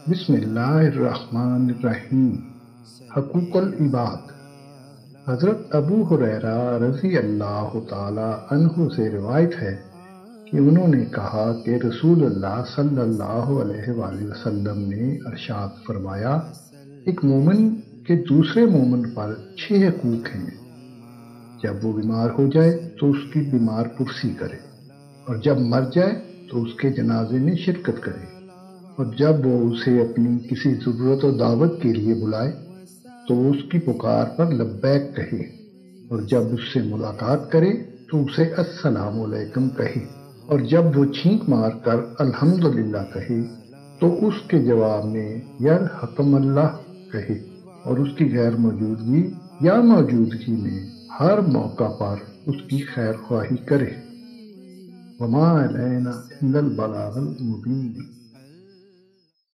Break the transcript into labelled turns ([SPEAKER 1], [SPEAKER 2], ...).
[SPEAKER 1] بسم اللہ الرحمن الرحیم۔ حقوق العباد۔ حضرت ابو ہریرہ رضی اللہ تعالی عنہ سے روایت ہے کہ انہوں نے کہا کہ رسول اللہ صلی اللہ علیہ وآلہ وسلم نے ارشاد فرمایا، ایک مومن کے دوسرے مومن پر 6 حقوق ہیں۔ جب وہ بیمار ہو جائے تو اس کی بیمار پرسی کرے، اور جب مر جائے تو اس کے جنازے میں شرکت کرے، اور جب وہ اسے اپنی کسی ضرورت و دعوت کے لیے بلائے تو وہ اس کی پکار پر لبیک کہے، اور جب اس سے ملاقات کرے تو اسے السلام علیکم کہے، اور جب وہ چھینک مار کر الحمدللہ کہے تو اس کے جواب میں یرحمکم اللہ کہے، اور اس کی غیر موجودگی یا موجودگی میں ہر موقع پر اس کی خیر خواہی کرے۔ وما علینا الا البلاغ المبین۔